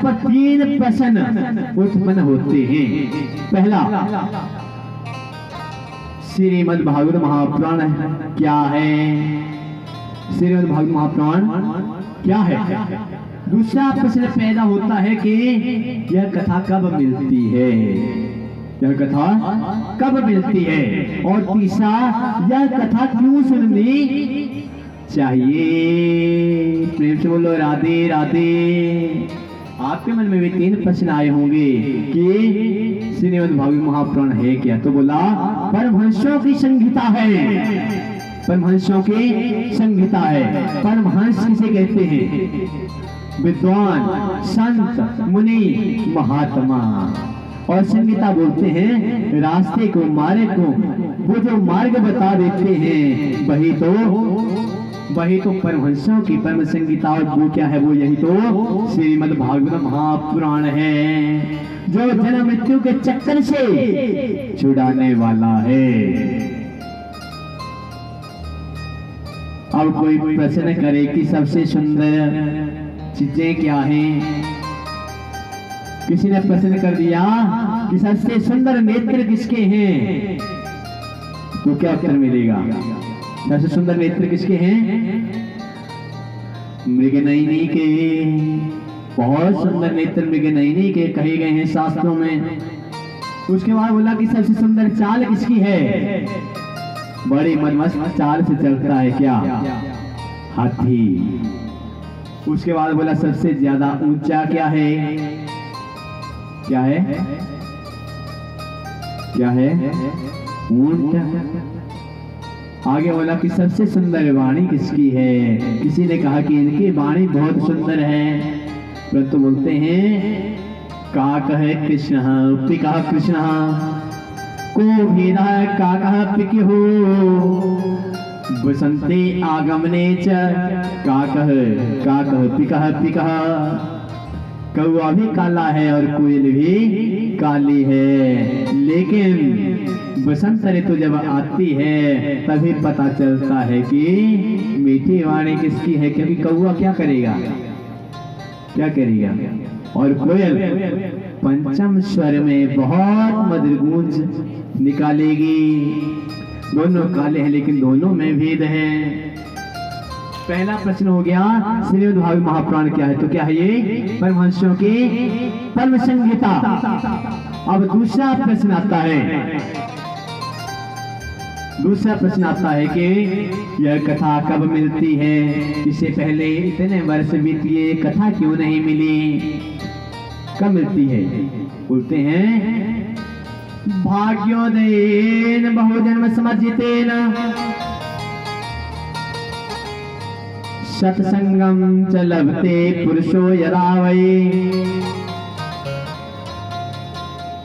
पर तीन प्रश्न उत्पन्न होते हैं। पहला, श्रीमद् भागवत महापुराण क्या है? श्रीमद् भागवत महापुराण क्या है? दूसरा प्रश्न पैदा होता है कि यह कथा कब मिलती है? यह कथा कब मिलती है? और तीसरा, यह कथा क्यों सुननी चाहिए? प्रेम से बोलो राधे राधे। आपके मन में भी तीन प्रश्न आए होंगे कि श्रीमद् भागवत महापुराण है क्या? तो बोला परमहंसों की संहिता है। परमहंसों की संहिता है। परमहंस किसे कहते हैं? विद्वान, संत, मुनि, महात्मा। और संहिता बोलते हैं रास्ते को, मार्ग को। वो जो मार्ग बता देते हैं वही तो परमहंसों की परम संहिता। और वो क्या है? वो यही तो श्रीमद् भागवत महापुराण है, जो जन्म मृत्यु के चक्कर से छुड़ाने वाला है। अब कोई प्रश्न करे कि सबसे सुंदर चीजें क्या हैं? किसी ने प्रश्न कर दिया कि सबसे सुंदर नेत्र किसके हैं? तो क्या उत्तर मिलेगा? सबसे सुंदर नेत्र किसके हैं? मृगनयनी के। बहुत सुंदर नेत्र मृगनयनी के कहे गए हैं शास्त्रों में। उसके बाद बोला कि सबसे सुंदर चाल किसकी है? बड़ी मनमस्त चाल से चलता है क्या? हाथी। उसके बाद बोला सबसे ज्यादा ऊंचा क्या है? क्या है? क्या है? ऊंट। आगे बोला कि सबसे सुंदर वाणी किसकी है? किसी ने कहा कि इनकी वाणी बहुत सुंदर है, परंतु बोलते हैं का कहे कृष्ण पिका कृष्ण को भेदा का कहा पिक हो बसंते आगमने च का कह पिका। कौआ भी काला है और कोयल भी काली है, लेकिन बसंत ऋतु जब आती है तभी पता चलता है कि मीठी वाणी किसकी है। क्योंकि कौआ क्या करेगा? क्या करेगा? और कोयल पंचम स्वर में बहुत मधुर गूंज निकालेगी। दोनों काले हैं लेकिन दोनों में भेद है। पहला प्रश्न हो गया श्रीमद् भागवत महापुराण क्या है? तो क्या है ये? परमहंसों की परम संहिता। अब दूसरा प्रश्न आता है। दूसरा प्रश्न आता है कि यह कथा कब मिलती है? इससे पहले इतने वर्ष बीत गए, कथा क्यों नहीं मिली? कब मिलती है? बोलते हैं भाग्योदयेन बहुजन्म समर्जितेन सत्संगम च लभते पुरुषो यदा वै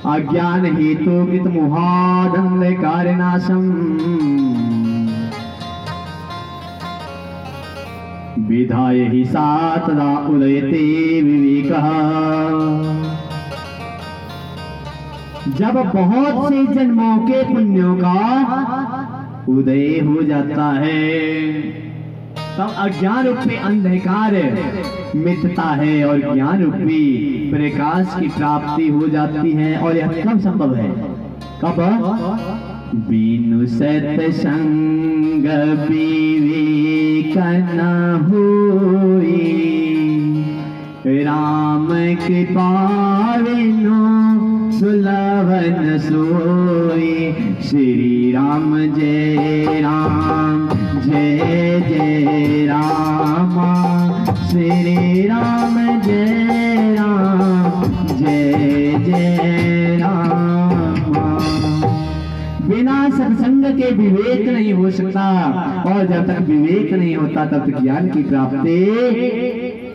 अज्ञान हेतु कृत मोहादंधकारनाशम विधाय हि सा तदा उदयते विवेकः। जब बहुत से जन्मों के पुण्यों का उदय हो जाता है तब अज्ञान रूपी अंधकार मिटता है और ज्ञान रूपी प्रकाश की प्राप्ति हो जाती है। और यह कब संभव है? कब? बिनु सत्संग विवेक न होई राम कृपा बिनु सुलभन सोई। श्री राम जय राम जय जय राम। श्री राम जय राम जय जय राम। बिना सत्संग के विवेक नहीं हो सकता, और जब तक विवेक नहीं होता तब तक ज्ञान की प्राप्ति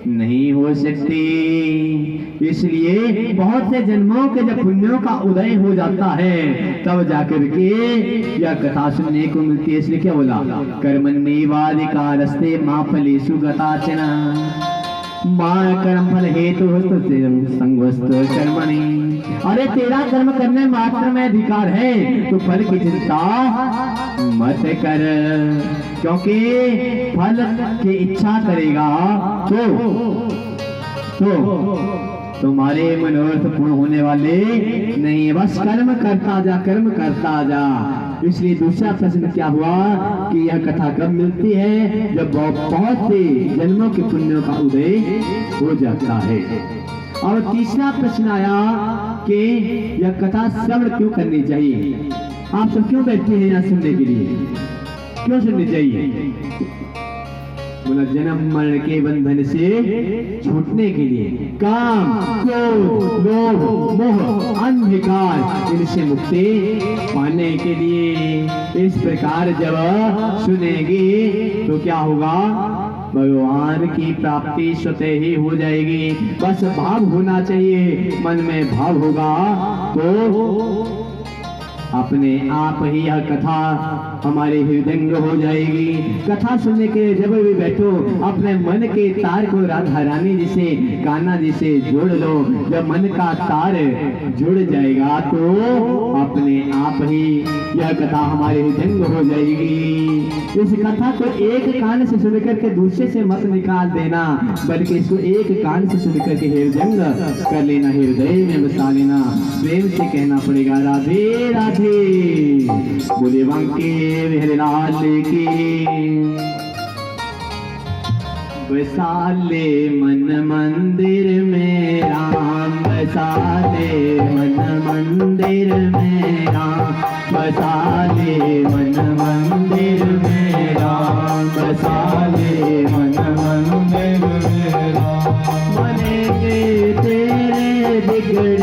नहीं हो सकती। इसलिए बहुत से जन्मों के जब पुण्यों का उदय हो जाता है तब जाकर के यह कथा सुनने को मिलती है। इसलिए क्या बोला? कर्मण्येवाधिकारस्ते मा फलेषु गताचन मां कर्म फल हेतु संगवस्तु कर्मणि। अरे तेरा कर्म करने मात्र में अधिकार है, तो फल की चिंता मत कर, क्योंकि फल की इच्छा करेगा तो तो तुम्हारे मनोरथ पूर्ण होने वाले नहीं, बस कर्म करता जा, कर्म करता जा। इसलिए दूसरा प्रश्न क्या हुआ कि यह कथा कब मिलती है? जब बहुत से जन्मों के पुण्यों का उदय हो जाता है। और तीसरा प्रश्न आया कि यह कथा श्रवण क्यों करनी चाहिए? आप सब क्यों बैठे हैं यहाँ सुनने के लिए? क्यों सुननी चाहिए? बोला जन्म मरण के बंधन से छूटने के लिए, काम क्रोध लोभ मोह अंधकार इनसे मुक्ति पाने के लिए। इस प्रकार जब सुनेगी तो क्या होगा? भगवान की प्राप्ति स्वतः ही हो जाएगी। बस भाव होना चाहिए, मन में भाव होगा तो अपने आप ही यह कथा हमारे हृदयंग हो जाएगी। कथा सुनने के जब भी बैठो अपने मन के तार को राधा रानी जी से, कान्हा जी से जोड़ लो। जब मन का तार जुड़ जाएगा तो अपने आप ही यह कथा हमारे हृदयंग हो जाएगी। इस कथा को एक कान से सुन करके दूसरे से मत निकाल देना, बल्कि इसको एक कान से सुन करके हृदयंग कर लेना, हृदय में बसा लेना। प्रेम से कहना पड़ेगा राधे राधे, बोले बांके बिहारी लाल की। बसा ले मन मंदिर में राम, बसा ले मन मंदिर में राम, बसा ले मन मंदिर में राम, बसा ले मन मंदिर में राम। बनेंगे तेरे बिगड़े